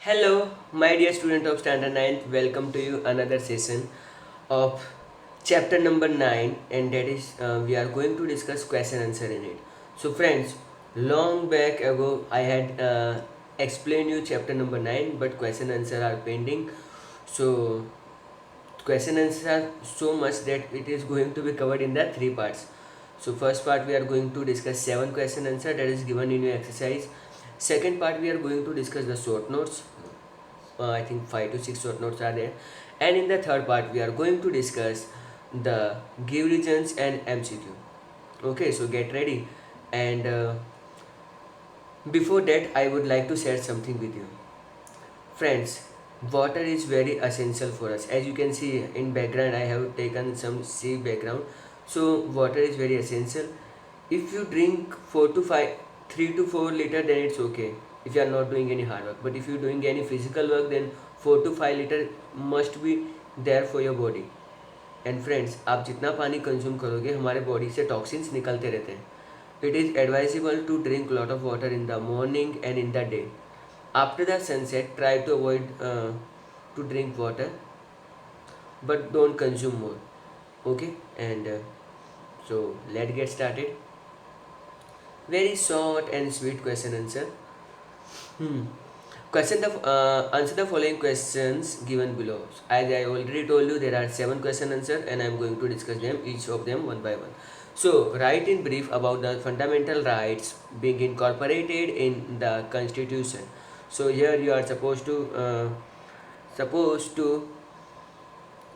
Hello, my dear student of Standard 9th. Welcome to you another session of chapter number 9, and that is we are going to discuss question answer in it. So, friends, long back ago I had explained you chapter number 9, but question answer are pending. So, question answers are so much that it is going to be covered in the three parts. So first part we are going to discuss 7 question answer that is given in your exercise. Second part we are going to discuss the short notes. I think 5 to 6 short notes are there. And in the third part we are going to discuss the give regions and MCQ. Okay, so get ready. And before that I would like to share something with you. Friends, water is very essential for us. As you can see in background, I have taken some sea background. So water is very essential. If you drink 4 to 5, 3 to 4 liter, then it's okay. If you are not doing any hard work, but if you are doing any physical work, then 4 to 5 liter must be there for your body. And friends, आप जितना पानी consume करोगे हमारे body से toxins निकलते रहते हैं. It is advisable to drink lot of water in the morning and in the day. After the sunset, try to avoid to drink water, but don't consume more. Okay, and so let's get started. Very short and sweet question answer. Hmm. Answer the following questions given below. As I already told you, there are 7 question answers, and I am going to discuss them each of them one by one. So, write in brief about the fundamental rights being incorporated in the Constitution. So here you are supposed to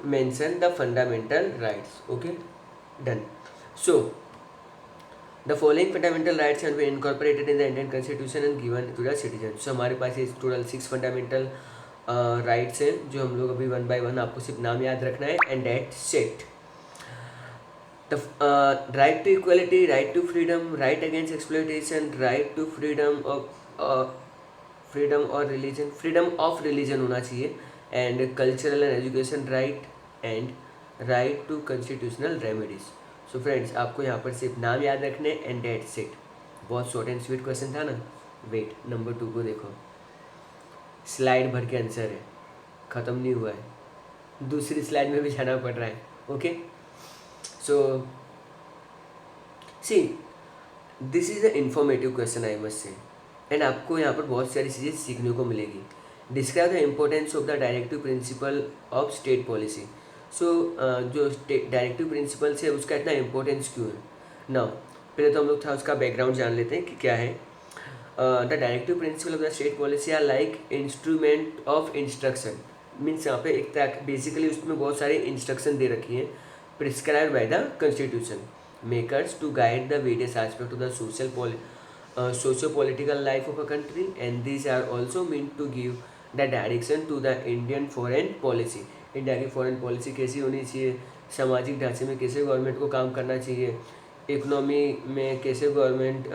mention the fundamental rights. Okay, done. So the following fundamental rights have been incorporated in the Indian Constitution and given to the citizens. So हमारे पास ये total 6 fundamental rights हैं जो हम लोग अभी one by one आपको सिर्फ नाम याद रखना है. And that set the right to equality, right to freedom, right against exploitation, right to freedom or religion, freedom of religion होना चाहिए, and cultural and education right, and right to constitutional remedies. So friends, आपको यहाँ पर सिर्फ नाम याद रखने and dates it. बहुत शॉर्ट एंड स्वीट क्वेश्चन था ना. वेट, नंबर 2 को देखो. स्लाइड भर के आंसर है, ख़त्म नहीं हुआ है, दूसरी स्लाइड में भी जाना पड़ रहा है. Okay, so see this is a informative question I must say, and आपको यहाँ पर बहुत सारी चीज़ें सीखने को मिलेगी. Describe the importance of the directive principle of state policy. So जो डायरेक्टिव प्रिंसिपल्स है उसका इतना इम्पोर्टेंस क्यों है. नाउ पहले तो हम लोग उसका बैकग्राउंड जान लेते हैं कि क्या है. The directive principle of the state policy are like instrument of instruction. Means यहाँ पे एक तरह बेसिकली उसमें बहुत सारे इंस्ट्रक्शन दे रखी हैं prescribe by the constitution makers to guide the various aspect of the socio-political life of a country, and these are also meant to give the direction to the Indian foreign policy. India की foreign policy कैसी होनी चाहिए, सामाजिक ढांचे में कैसे government को काम करना चाहिए, इकोनॉमी में कैसे गवर्नमेंट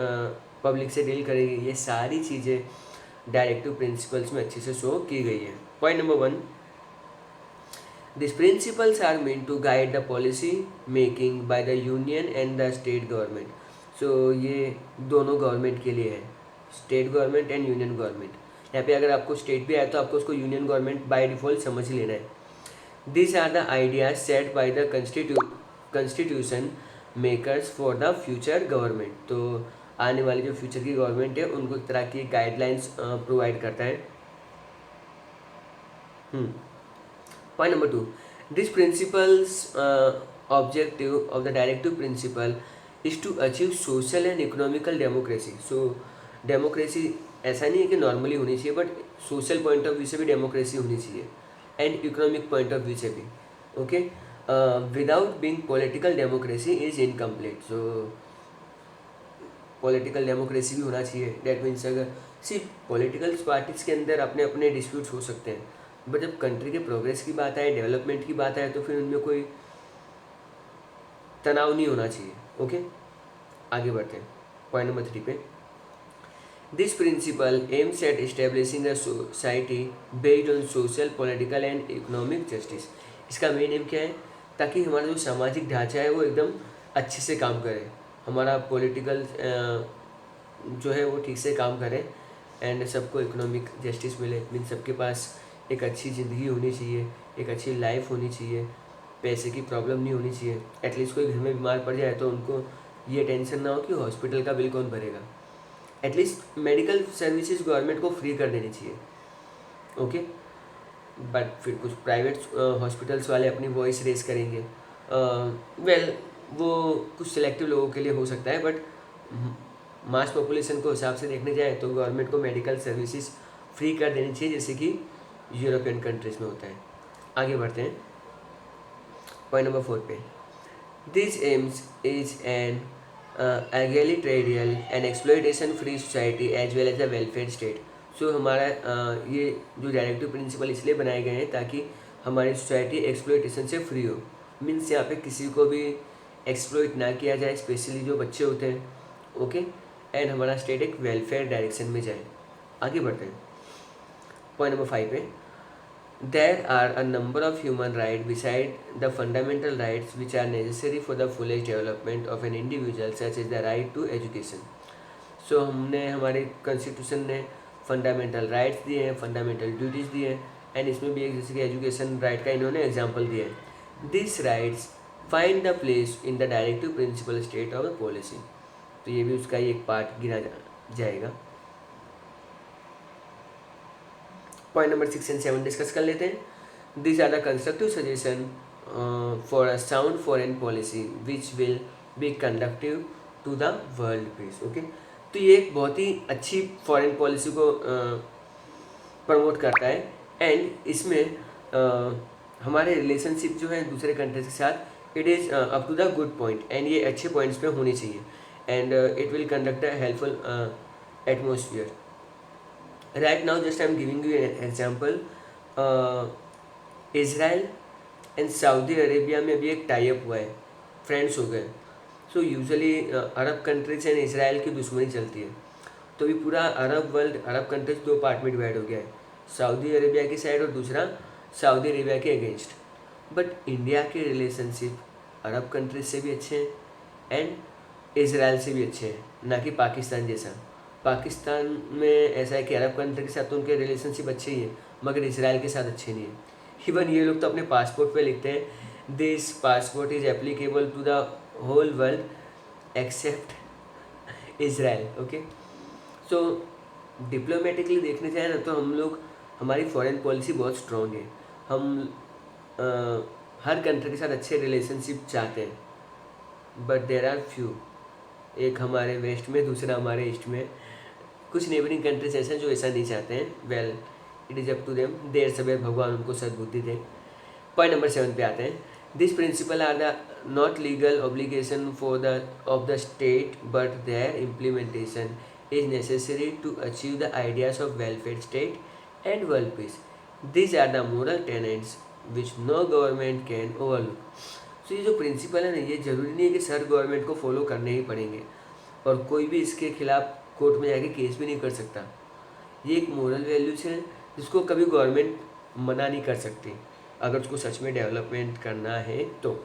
पब्लिक से डील करेगी, ये सारी चीज़ें डायरेक्टिव प्रिंसिपल्स में अच्छे से शो की गई है. Point number 1, these principles are meant to guide the policy making by the union and the state government. सो ये दोनों गवर्नमेंट के लिए है, state government and union government. यहाँ पे अगर आपको स्टेट भी आए तो आपको उसको यूनियन गवर्नमेंट बाय डिफ़ॉल्ट समझ लेना है. This are the ideas set by the constitution makers for the future government. तो आने वाली जो फ्यूचर की गवर्नमेंट है उनको एक तरह की गाइडलाइंस प्रोवाइड करता है. Point number 2, this principles objective of the directive principle is to achieve social and economical democracy. So democracy ऐसा नहीं है कि नॉर्मली होनी चाहिए, but social point of view से भी डेमोक्रेसी होनी चाहिए and economic point of view से भी. Okay, without being political democracy is incomplete. So political democracy भी होना चाहिए. डैट मीन्स अगर सिर्फ पॉलिटिकल पार्टीज़ के अंदर अपने अपने डिस्प्यूट्स हो सकते हैं, बट जब कंट्री के प्रोग्रेस की बात आए, डेवलपमेंट की बात आए, तो फिर उनमें कोई तनाव नहीं होना चाहिए. ओके, आगे बढ़ते हैं पॉइंट नंबर 3 पे. This principle aims at establishing a society based on social, political and economic justice. इसका मेन एम क्या है, ताकि हमारा जो सामाजिक ढांचा है वो एकदम अच्छे से काम करे, हमारा पॉलिटिकल जो है वो ठीक से काम करे, एंड सबको इकोनॉमिक जस्टिस मिले, मीन सबके पास एक अच्छी ज़िंदगी होनी चाहिए, एक अच्छी लाइफ होनी चाहिए, पैसे की प्रॉब्लम नहीं होनी चाहिए। एटलीस्ट कोई घर में बीमार पड़ जाए तो उनको ये टेंशन ना हो कि हॉस्पिटल का बिल कौन भरेगा। एटलीस्ट मेडिकल सर्विसेज गवर्नमेंट को फ्री कर देनी चाहिए। ओके, बट फिर कुछ प्राइवेट हॉस्पिटल्स वाले अपनी वॉइस रेस करेंगे। वेल वो कुछ सिलेक्टिव लोगों के लिए हो सकता है, बट मास पॉपुलेशन को हिसाब से देखने जाए तो गवर्नमेंट को मेडिकल सर्विसेज फ्री कर देनी चाहिए, जैसे कि यूरोपियन कंट्रीज़ में होता है। आगे बढ़ते हैं पॉइंट नंबर 4 पे। This aims is an egalitarian and exploitation free society as well as a welfare state. So हमारा ये जो डायरेक्टिव प्रिंसिपल इसलिए बनाए गए हैं ताकि हमारी सोसाइटी एक्सप्लॉयटेशन से फ्री हो। मीन्स यहाँ पे किसी को भी एक्सप्लॉइट ना किया जाए, स्पेशली जो बच्चे होते हैं। ओके, एंड हमारा स्टेट एक वेलफेयर डायरेक्शन में जाए। आगे बढ़ते हैं पॉइंट नंबर 5 पे। There are a number of human rights beside the fundamental rights which are necessary for the fullest development of an individual, such as the right to education. So हमने हमारे constitution ने fundamental rights दिए हैं, fundamental duties दिए हैं, and इसमें भी एक जैसे कि एजुकेशन राइट का इन्होंने एग्जांपल दिया है। This rights find the place in the directive principle state of the policy. तो ये भी उसका ही एक पार्ट गिना जाएगा। पॉइंट नंबर 6 एंड 7 डिस्कस कर लेते हैं। This are the constructive suggestion for a sound foreign policy which will be conductive to the world peace. Okay, तो ये एक बहुत ही अच्छी फॉरेन पॉलिसी को प्रमोट करता है, एंड इसमें हमारे रिलेशनशिप जो है दूसरे कंट्रीज के साथ it is up to the good point, and ये अच्छे पॉइंट्स पे होनी चाहिए, and it will conduct a helpful atmosphere. Right now just I am giving you an example. Israel and Saudi Arabia में भी एक टाई अप हुआ है, फ्रेंड्स हो गए। So usually Arab countries and Israel की दुश्मनी चलती है, तो भी पूरा अरब वर्ल्ड, अरब कंट्रीज दो पार्ट में डिवाइड हो गया है, सऊदी अरेबिया की साइड और दूसरा सऊदी अरेबिया के अगेंस्ट। बट इंडिया के रिलेशनशिप अरब कंट्रीज से भी अच्छे हैं एंड इसराइल से भी अच्छे हैं, ना कि पाकिस्तान जैसा। पाकिस्तान में ऐसा है कि अरब कंट्री के साथ तो उनके रिलेशनशिप अच्छे ही हैं, मगर इसराइल के साथ अच्छे नहीं हैं। इवन ये लोग तो अपने पासपोर्ट पे लिखते हैं this passport is applicable to the whole world except Israel. Okay, so diplomatically देखने जाए ना तो हम लोग, हमारी फॉरेन पॉलिसी बहुत स्ट्रॉन्ग है। हम हर कंट्री के साथ अच्छे रिलेशनशिप चाहते हैं, बट देर आर फ्यू, एक हमारे वेस्ट में, दूसरा हमारे ईस्ट में। कुछ नेबरिंग कंट्रीज ऐसे हैं जो ऐसा नहीं चाहते हैं। Well it is up to them, देर सवेर भगवान उनको सद्बुद्धि दे। पॉइंट नंबर 7 पे आते हैं। This principle are the not legal obligation for the of the state but their implementation is necessary to achieve the ideas of welfare state and world peace. This are the moral tenets which no government can overlook. तो ये जो principal है ना, ये ज़रूरी नहीं है कि सर गवर्नमेंट को फॉलो करने ही पड़ेंगे, और कोई भी इसके खिलाफ कोर्ट में जाके केस भी नहीं कर सकता। ये एक मोरल वैल्यूज है जिसको कभी गवर्नमेंट मना नहीं कर सकती, अगर उसको सच में डेवलपमेंट करना है तो।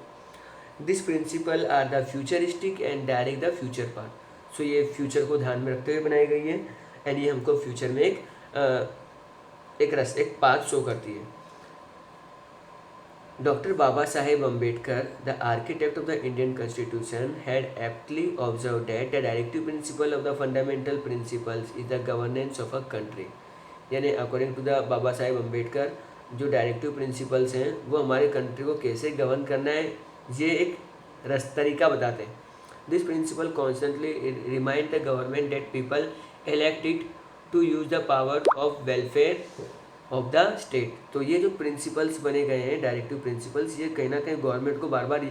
This principle are the futuristic and direct the future path. So ये फ्यूचर को ध्यान में रखते हुए बनाई गई है, एंड ये हमको फ्यूचर में एक पाथ शो करती है। Dr. Baba Saheb Ambedkar, the architect of the Indian Constitution, had aptly observed that the directive principle of the fundamental principles is the governance of a country. यानी according to the Baba Saheb Ambedkar, जो directive principles हैं वो हमारे country को कैसे govern करना है ये एक तरीका बताते हैं। This principal constantly remind the government that people elect it to use the power of welfare of the state। तो ये जो प्रिंसिपल्स बने गए हैं डायरेक्टिव प्रिंसिपल्स, ये कहीं ना कहीं गवर्नमेंट को बार बार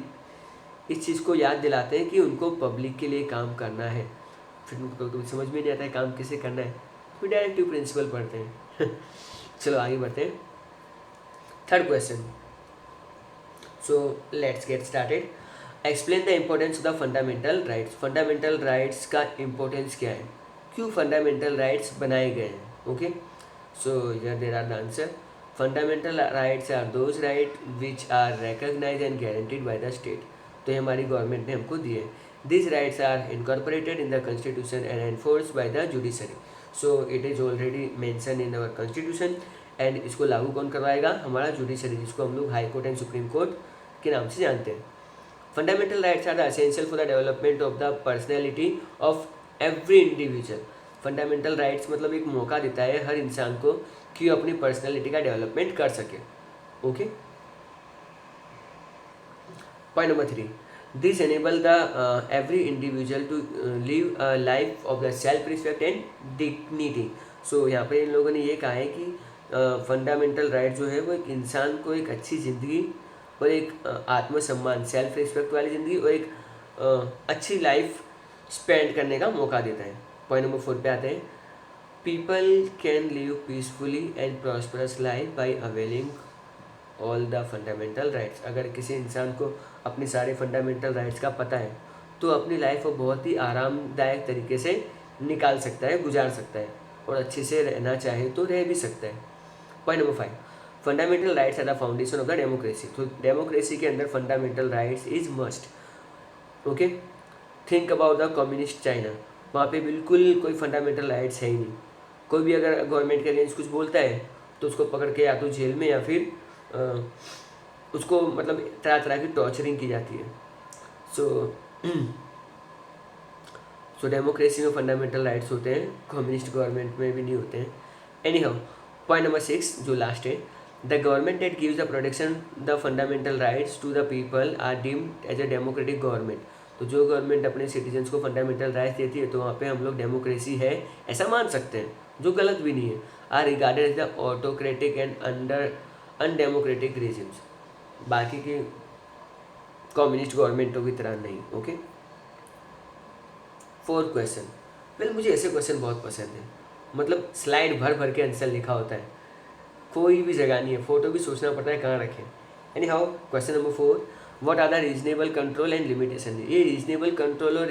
इस चीज़ को याद दिलाते हैं कि उनको पब्लिक के लिए काम करना है। फिर उनको कभी समझ में नहीं आता है काम कैसे करना है, फिर डायरेक्टिव प्रिंसिपल पढ़ते हैं। चलो आगे बढ़ते हैं। Third question, so let's get started. Explain the importance of the fundamental rights. Fundamental rights का इम्पोर्टेंस क्या है, क्यों फंडामेंटल राइट्स बनाए गए हैं। Okay, so here there are the answer. Fundamental rights are those right which are recognise and guaranteed by the state. तो ये हमारी गवर्नमेंट ने हमको दिए। This rights are incorporated in the constitution and enforce by the judiciary. So it is already mention in our constitution. And इसको लागू कौन करवाएगा? हमारा जुडिशरी, जिसको हम लोग high court and supreme court के नाम से जानते हैं। Fundamental rights are the essential for the development of the personality of every individual. Fundamental rights मतलब एक मौका देता है हर इंसान को कि वो अपनी पर्सनैलिटी का डेवलपमेंट कर सके। Okay, point number 3, this enable the every individual to live a life of the self respect and dignity. So यहाँ पर इन लोगों ने ये कहा है कि फंडामेंटल राइट जो है वो एक इंसान को एक अच्छी ज़िंदगी और एक आत्मसम्मान, सेल्फ रिस्पेक्ट वाली ज़िंदगी और एक अच्छी लाइफ स्पेंड करने का मौका देता है। पॉइंट नंबर 4 पे आते हैं, people can live peacefully and prosperous life by availing all the fundamental rights. अगर किसी इंसान को अपने सारे फंडामेंटल राइट्स का पता है तो अपनी लाइफ को बहुत ही आरामदायक तरीके से निकाल सकता है, गुजार सकता है, और अच्छे से रहना चाहे तो रह भी सकता है। Point number 5, fundamental rights are the foundation of the democracy. तो डेमोक्रेसी के अंदर fundamental rights is must. Okay, think about the communist China, वहाँ पे बिल्कुल कोई फंडामेंटल राइट्स है ही नहीं। कोई भी अगर गवर्नमेंट के अगेंस्ट कुछ बोलता है तो उसको पकड़ के या तो जेल में या फिर उसको मतलब तरह तरह की टॉर्चरिंग की जाती है। सो डेमोक्रेसी में फंडामेंटल राइट्स होते हैं, कम्युनिस्ट गवर्नमेंट में भी नहीं होते हैं। एनी हाउ, पॉइंट नंबर 6 जो लास्ट है, the government that gives the protection the fundamental rights to the people are deemed as a democratic government. तो जो गवर्नमेंट अपने सिटीजन्स को फंडामेंटल राइट्स देती है तो वहाँ पे हम लोग डेमोक्रेसी है ऐसा मान सकते हैं, जो गलत भी नहीं है। Are regarded as the autocratic and undemocratic regimes, बाकी की कम्युनिस्ट गवर्नमेंटों की तरह नहीं। ओके, 4th क्वेश्चन, वेल मुझे ऐसे क्वेश्चन बहुत पसंद है, मतलब स्लाइड भर भर के आंसर लिखा होता है, कोई भी जगह नहीं है, फोटो भी सोचना पड़ता है कहाँ रखें। Anyhow, question number 4, what are the reasonable control and limitation. ये रीजनेबल कंट्रोल और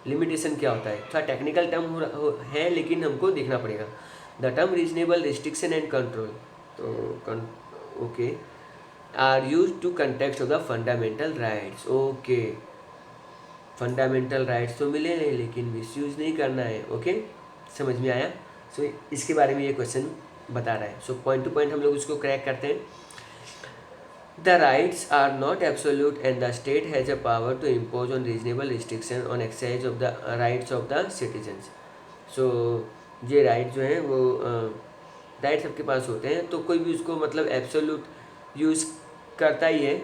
लिमिटेशन क्या होता है? थोड़ा टेक्निकल टर्म है लेकिन हमको देखना पड़ेगा। The term reasonable, restriction and control, तो okay, are used to context of the fundamental rights. Okay, fundamental rights तो मिले नहीं लेकिन मिसयूज नहीं करना है। ओके, समझ में आया? सो इसके बारे में ये क्वेश्चन बता रहा है। सो पॉइंट टू पॉइंट हम लोग इसको क्रैक करते हैं। The rights are not absolute and the state has a power to impose on reasonable restriction on exercise of the rights of the citizens. So ये right जो है वो right सबके पास होते हैं, तो कोई भी उसको मतलब एब्सोल्यूट यूज़ करता ही है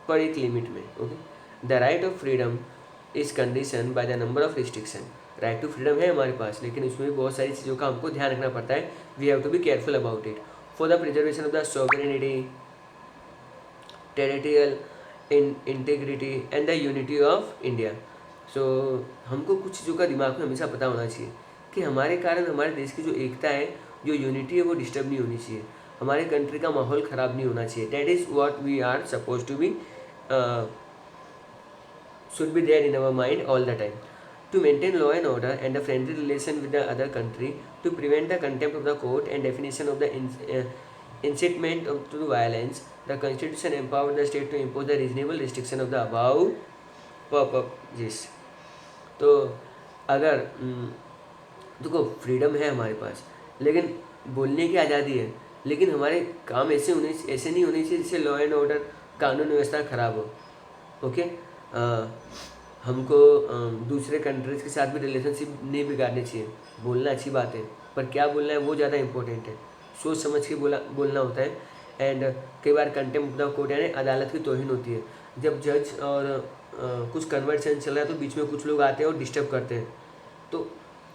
पर एक लिमिट में। Okay, the right of freedom is condition by the number of restriction. Right to freedom है हमारे पास, लेकिन उसमें भी बहुत सारी चीज़ों का हमको ध्यान रखना पड़ता है। We have to be careful about it for the preservation of the sovereignty, territorial integrity and the unity of India. So हमको कुछ चीज़ों का दिमाग में हमेशा पता होना चाहिए कि हमारे कारण हमारे देश की जो एकता है, जो यूनिटी है, वो डिस्टर्ब नहीं होनी चाहिए, हमारे कंट्री का माहौल ख़राब नहीं होना चाहिए। That is what we are suppose to be should be there in our mind all the time, to maintain law and order and a friendly relation with the other country, to prevent the contempt of the court and definition of the incitement to violence. The constitution empowered the state to impose the reasonable restriction of the above purposes. तो अगर देखो freedom है हमारे पास, लेकिन बोलने की आज़ादी है, लेकिन हमारे काम ऐसे नहीं होने चाहिए जिससे लॉ एंड ऑर्डर, कानून व्यवस्था खराब हो। ओके, हमको दूसरे कंट्रीज़ के साथ भी रिलेशनशिप नहीं बिगाड़ने चाहिए। बोलना अच्छी बात है, पर क्या बोलना है वो ज़्यादा इंपॉर्टेंट है, सोच समझ के बोलना होता है। एंड कई बार कंटेम्प्ट ऑफ द कोर्ट यानी अदालत की तौहीन होती है, जब जज और कुछ कन्वर्सेशन चल रहा है तो बीच में कुछ लोग आते हैं और डिस्टर्ब करते हैं, तो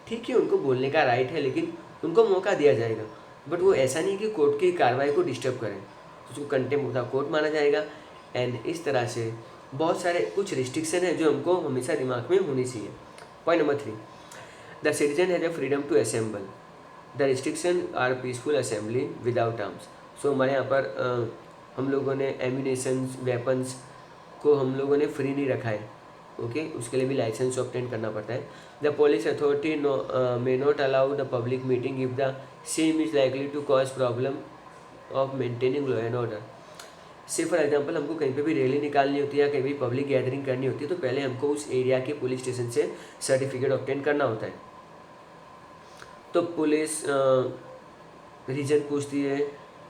ठीक है उनको बोलने का राइट है, लेकिन उनको मौका दिया जाएगा, बट वो ऐसा नहीं कि कोर्ट की कार्रवाई को डिस्टर्ब करें, उसको कंटेम्प्ट ऑफ द कोर्ट माना जाएगा। एंड इस तरह से बहुत सारे कुछ रिस्ट्रिक्शन है जो हमको हमेशा दिमाग में होनी चाहिए। Point number 3, the citizen has a freedom to assemble, the restriction are peaceful assembly without arms. So हमारे यहाँ पर हम लोगों ने एम्यूनेशंस, वेपन्स को हम लोगों ने फ्री नहीं रखा है। ओके, उसके लिए भी लाइसेंस ऑब्टेन करना पड़ता है। The police authority may not allow the public meeting if the same is likely to cause problem of maintaining law and order. Say for example हमको कहीं पे भी रैली निकालनी होती है या कहीं भी पब्लिक गैदरिंग करनी होती है तो पहले हमको उस एरिया के पुलिस स्टेशन से सर्टिफिकेट ऑब्टेन करना होता है। तो पुलिस रीजन पूछती है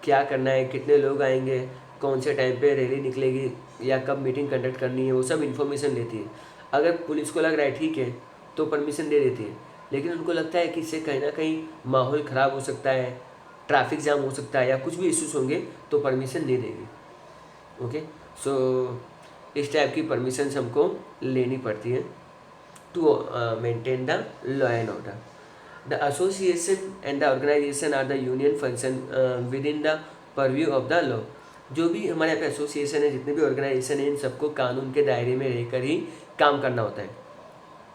क्या करना है, कितने लोग आएंगे, कौन से टाइम पे रैली निकलेगी या कब मीटिंग कंडक्ट करनी है, वो सब इन्फॉर्मेशन लेती है। अगर पुलिस को लग रहा है ठीक है तो परमिशन दे देती है, लेकिन उनको लगता है कि इससे कहीं ना कहीं माहौल ख़राब हो सकता है, ट्रैफिक जाम हो सकता है या कुछ भी इश्यूज होंगे, तो परमिशन नहीं देगी। ओके, सो इस टाइप की परमिशंस हमको लेनी पड़ती है to maintain the law and order. The association and the organisation are the union function within the purview of the law. जो भी हमारे यहाँ पे एसोसिएशन है, जितने भी ऑर्गेनाइजेशन है, इन सबको कानून के दायरे में रहकर ही काम करना होता है।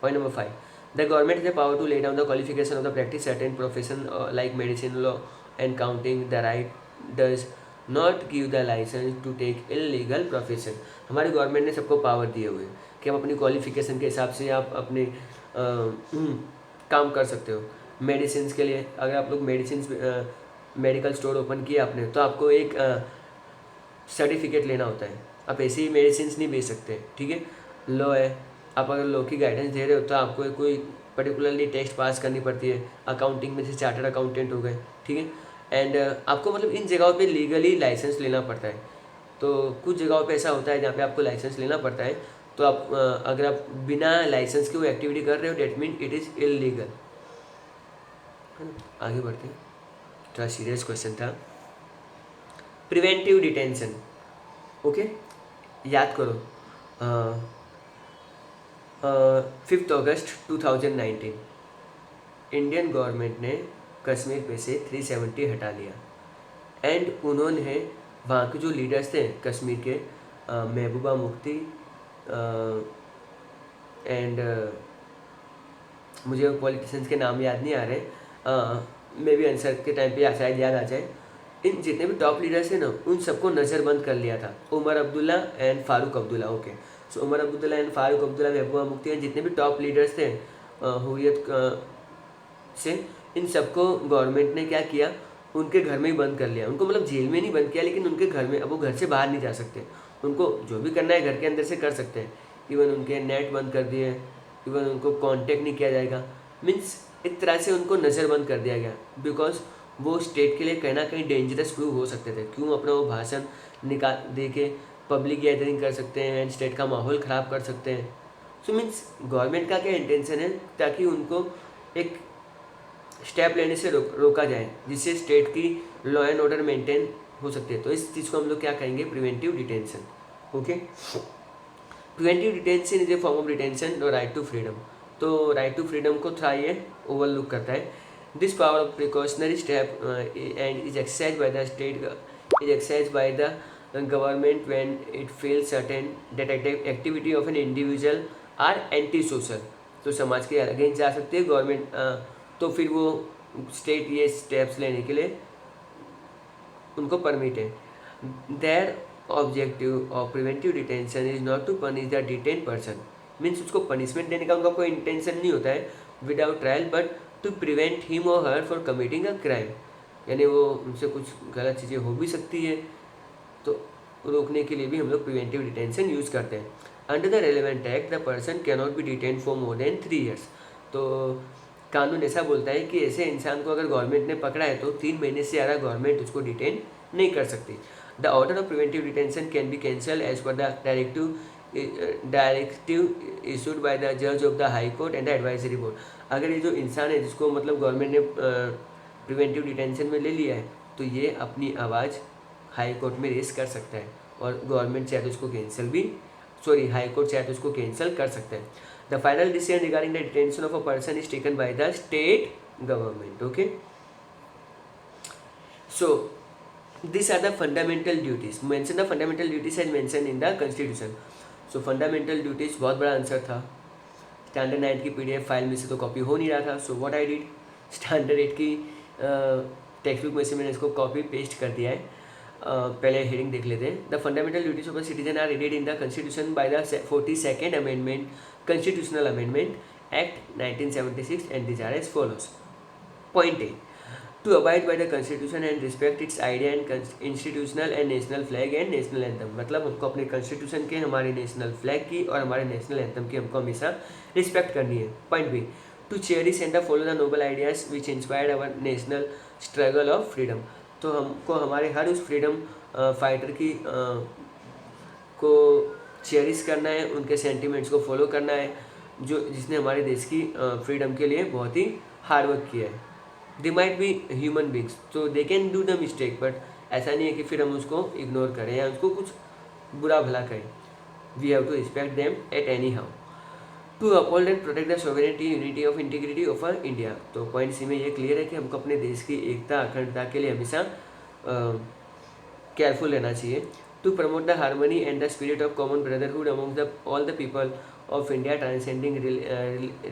Point number 5, the government has the power to lay down the qualification of the practice certain profession like medicine, law and counting. The right does not give the licence to take illegal profession. हमारी government ने सबको power दिए हुए हैं कि आप अपनी qualification के हिसाब से आप अपने काम कर सकते हो। मेडिसिन के लिए अगर आप लोग मेडिकल स्टोर ओपन किया आपने, तो आपको एक सर्टिफिकेट लेना होता है, आप ऐसे ही मेडिसिन नहीं बेच सकते, ठीक है। लॉ है, आप अगर लॉ की गाइडेंस दे रहे हो तो आपको कोई पर्टिकुलरली टेस्ट पास करनी पड़ती है। अकाउंटिंग में जैसे चार्टर्ड अकाउंटेंट हो गए, ठीक है। एंड आपको मतलब इन जगहों पे लीगली लाइसेंस लेना पड़ता है। तो कुछ जगहों पे ऐसा होता है जहाँ पे आपको लाइसेंस लेना पड़ता है, तो आप अगर आप बिना लाइसेंस के वो एक्टिविटी कर रहे हो, that mean it is illegal. आगे बढ़ते हैं, थोड़ा सीरियस क्वेश्चन था। प्रिवेंटिव डिटेंशन, ओके, याद करो 5 अगस्त 2019 इंडियन गवर्नमेंट ने कश्मीर पे से 370 हटा लिया। एंड उन्होंने वहाँ के जो लीडर्स थे कश्मीर के, महबूबा मुफ्ती एंड मुझे पॉलिटिशियंस के नाम याद नहीं आ रहे, मे भी आंसर के टाइम पे शायद याद आ जाए। इन जितने भी टॉप लीडर्स थे ना, उन सबको नज़रबंद कर लिया था। Omar Abdullah and Farooq Abdullah, okay. So Omar Abdullah and Farooq Abdullah, Mehbooba Mufti and जितने भी टॉप लीडर्स थे हुर्रियत से, इन सबको गवर्नमेंट ने क्या किया, उनके घर में ही बंद कर लिया। उनको मतलब जेल में नहीं बंद किया, लेकिन उनके घर में, अब वो घर से बाहर नहीं जा सकते। उनको जो भी करना है घर के अंदर से कर सकते हैं। इवन उनके नेट बंद कर दिए, इवन उनको कांटेक्ट नहीं किया जाएगा। मीन्स एक तरह से उनको नज़रबंद कर दिया गया, बिकॉज वो स्टेट के लिए कहीं ना कहीं डेंजरस प्रूव हो सकते थे। क्यों अपना वो भाषण निकाल दे के पब्लिक गैदरिंग कर सकते हैं एंड स्टेट का माहौल ख़राब कर सकते हैं। सो मीन्स गवर्नमेंट का क्या इंटेंशन है, ताकि उनको एक स्टेप लेने से रोका जाए, जिससे स्टेट की लॉ एंड ऑर्डर मेंटेन हो सकते हैं। तो इस चीज़ को हम लोग क्या कहेंगे, preventive detention, okay. Preventive detention is a form of detention और राइट टू फ्रीडम। तो राइट टू फ्रीडम को थोड़ा ये ओवरलुक करता है। This power of precautionary step and is exercise by the state, is exercise by the government when it feels certain that activity of an individual are anti social. तो समाज के against जा सकती है गवर्नमेंट, तो फिर वो स्टेट ये स्टेप्स लेने के लिए उनको परमिट है। Their objective of preventive detention is not to punish the detain person. Means उसको पनिशमेंट देने का उनका कोई इंटेंशन नहीं होता है without trial, but to prevent him और her for committing a crime. यानी वो उनसे कुछ गलत चीज़ें हो भी सकती है, तो रोकने के लिए भी हम लोग प्रिवेंटिव डिटेंशन यूज़ करते हैं। Under the relevant act the person can not be detain for more than 3 years। तो कानून ऐसा बोलता है कि ऐसे इंसान को अगर गवर्नमेंट ने पकड़ा है तो 3 महीने से ज़्यादा गवर्नमेंट उसको डिटेन नहीं कर सकती। The order of preventive detention can be cancel as per the directive issued by the जज of the high court and the advisory board. अगर ये जो इंसान है जिसको मतलब गवर्नमेंट ने प्रिवेंटिव डिटेंशन में ले लिया है, तो ये अपनी आवाज़ हाई कोर्ट में रेस कर सकता है, और गवर्नमेंट चाहे तो उसको कैंसिल भी, हाई कोर्ट चाहे तो उसको कैंसिल कर सकते हैं। The final decision regarding the detention of a person is taken by the state government, okay. So these are the fundamental duties. Mention the fundamental duties as mentioned in the constitution. So fundamental duties बहुत बड़ा answer था। Standard 9 की PDF file में से तो copy हो नहीं रहा था, so what I did, standard 8 की टेक्स्ट बुक में से मैंने इसको कॉपी पेस्ट कर दिया है। पहले हेडिंग देख लेते हैं। The fundamental duties of a citizen are rated in the constitution by the 42nd amendment, constitutional amendment act 1976 and this are as follows. Point A, to abide by the constitution and respect its idea and institutional and national flag and national anthem। मतलब हमको अपने constitution के, हमारे national flag की और हमारे national anthem की हमको हमेशा रिस्पेक्ट करनी है। Point B, to cherish and follow the noble ideas which inspired our national struggle of freedom. तो हमको हमारे हर उस फ्रीडम फाइटर की को चेरिश करना है, उनके सेंटिमेंट्स को फॉलो करना है, जो जिसने हमारे देश की फ्रीडम के लिए बहुत ही हार्ड वर्क किया है। They might be human beings, तो they can do the mistake, but ऐसा नहीं है कि फिर हम उसको इग्नोर करें या उसको कुछ बुरा भला करें। We have to respect them at anyhow. To uphold and protect the sovereignty unity of integrity of India. तो पॉइंट सी में ये क्लियर है कि हमको अपने देश की एकता अखंडता के लिए हमेशा केयरफुल रहना चाहिए। To promote the harmony and the spirit of common brotherhood among the all the people of India, transcending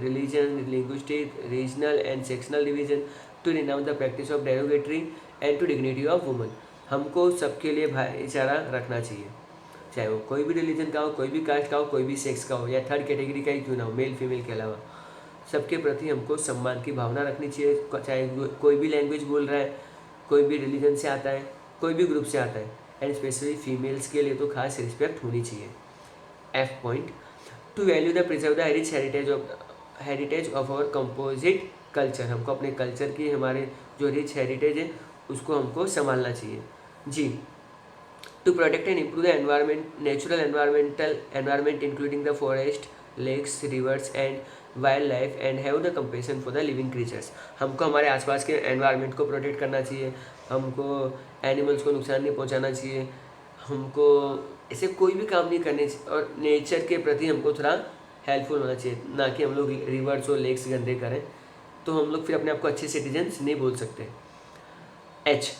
religion, linguistic, regional and sectional division, to renounce the practice of derogatory and to dignity of women। हमको सबके लिए भाईचारा रखना चाहिए, चाहे वो कोई भी रिलीजन का हो, कोई भी कास्ट का हो, कोई भी सेक्स का हो या थर्ड कैटेगरी का ही क्यों ना हो, मेल फीमेल के अलावा सबके प्रति हमको सम्मान की भावना रखनी चाहिए। चाहे कोई भी लैंग्वेज बोल रहा है, कोई भी रिलीजन से आता है, कोई भी ग्रुप से आता है, एंड स्पेशली फीमेल्स के लिए तो खास रिस्पेक्ट होनी चाहिए। F point, to value the preserve the rich heritage of our composite culture. हमको अपने कल्चर की, हमारे जो रिच हेरिटेज है उसको हमको संभालना चाहिए। G, to protect and improve the environment, natural environment including the forest, lakes, rivers and wild life and have the compassion for the living creatures. हमको हमारे आसपास के एनवायरमेंट को प्रोटेक्ट करना चाहिए, हमको एनिमल्स को नुकसान नहीं पहुंचाना चाहिए, हमको ऐसे कोई भी काम नहीं करने चाहिए, और नेचर के प्रति हमको थोड़ा हेल्पफुल होना चाहिए, ना कि हम लोग रिवर्स और लेक्स गंदे करें, तो हम लोग फिर अपने आप को अच्छे सिटीजन्स नहीं बोल सकते। H,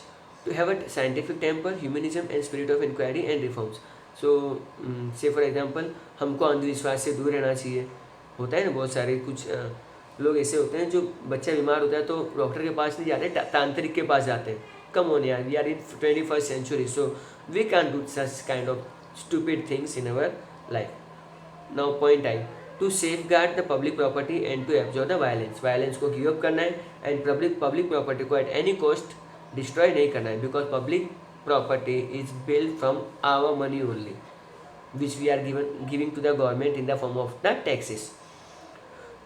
to have a scientific temper, humanism and spirit of inquiry and reforms. So say for example हमको अंधविश्वास से दूर रहना चाहिए। होता है ना, बहुत सारे कुछ लोग ऐसे होते हैं जो बच्चा बीमार होता है तो डॉक्टर के पास नहीं जाते, तांत्रिक के पास जाते हैं। कम ऑन यार, we are in 21st century, so we can't do such kind of stupid things in our life. Now point I, to safeguard the public property and to absorb the violence। Violence को give up करना है and public property को at any cost destroy नहीं करना है, because public property is build from our money only which we are giving to the government in the form of the taxes.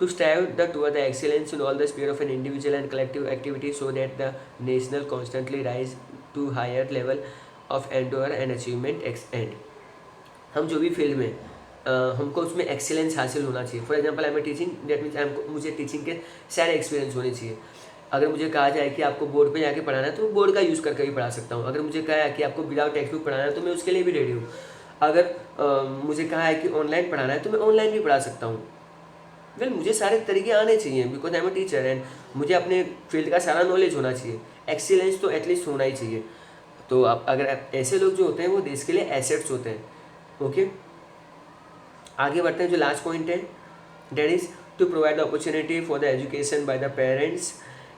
To strive toward the excellence in all the sphere of an individual and collective activity, so that the national constantly rise to higher level of endeavor and achievement end। हम जो भी field में हमको उसमें excellence हासिल होना चाहिए। For example I am teaching, that means मुझे टीचिंग के सारे एक्सपीरियंस होने चाहिए। अगर मुझे कहा जाए कि आपको बोर्ड पे जाके पढ़ाना है तो बोर्ड का यूज़ करके भी पढ़ा सकता हूँ। अगर मुझे कहा है कि आपको विदाउट टेक्स्ट बुक पढ़ाना है तो मैं उसके लिए भी रेडी हूँ। अगर मुझे कहा है कि ऑनलाइन पढ़ाना है तो मैं ऑनलाइन भी पढ़ा सकता हूँ। वेल मुझे सारे तरीके आने चाहिए, because I am a teacher and मुझे अपने फील्ड का सारा नॉलेज होना चाहिए। एक्सीलेंस तो एटलीस्ट होना ही चाहिए। तो आप अगर ऐसे लोग जो होते हैं वो देश के लिए एसेट्स होते हैं। ओके, आगे बढ़ते हैं। जो लास्ट पॉइंट है that is to provide the opportunity for the education by the parents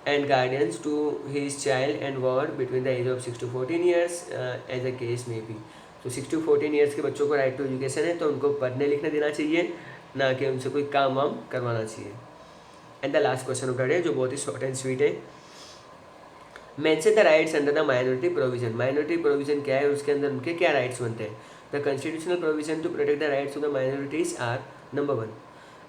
and guardians to his child and ward between the age of 6 to 14 years as a case may be. तो 6 to 14 years के बच्चों को right to education है, तो उनको पढ़ने लिखने देना चाहिए, ना कि उनसे कोई काम वाम करवाना चाहिए। And the last question of the day जो बहुत ही शॉर्ट एंड स्वीट है, mention the rights under the minority provision. Minority provision क्या है, उसके अंदर उनके क्या राइट्स बनते हैं। The constitutional provision to protect the rights of the minorities are, number 1,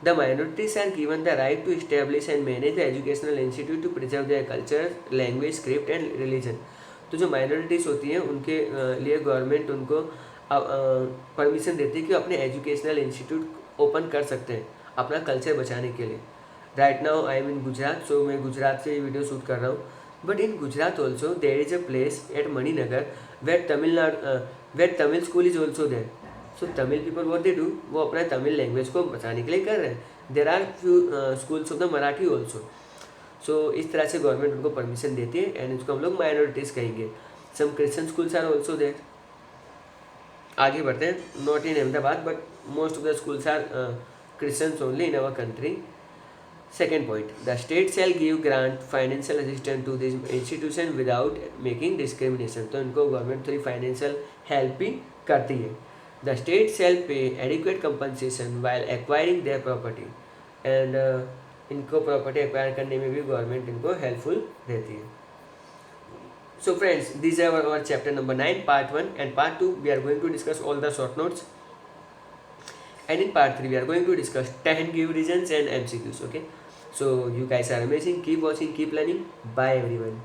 the minorities are given the right to establish and manage the educational institute to preserve their culture, language, script and religion. तो जो minorities होती हैं उनके लिए government उनको permission देती है कि अपने एजुकेशनल इंस्टीट्यूट ओपन कर सकते हैं अपना कल्चर बचाने के लिए। Right now I am in Gujarat, so मैं गुजरात से वीडियो शूट कर रहा हूँ। But in Gujarat also there is a place at Maninagar where Tamil school is also there. So Tamil people what they do, वो अपना तमिल लैंग्वेज को बचाने के लिए कर रहे हैं। There are few schools of the Marathi also. So इस तरह से गवर्नमेंट उनको परमिशन देती है एंड इसको हम लोग माइनॉरिटीज़ कहेंगे। Some Christian schools are also there. आगे बढ़ते हैं, not in Ahmedabad but most of the schools are Christians only in our country। Second point, the state shall give grant financial assistance to this institution without making discrimination। तो इनको government थोड़ी financial help भी करती है। The state shall pay adequate compensation while acquiring their property and इनको property acquire करने में भी गवर्नमेंट इनको हेल्पफुल रहती है। So friends, these are our chapter number 9 part 1 and part 2 we are going to discuss all the short notes, and in part 3 we are going to discuss 10 give reasons and MCQs। okay, So you guys are amazing. Keep watching, keep learning. Bye everyone.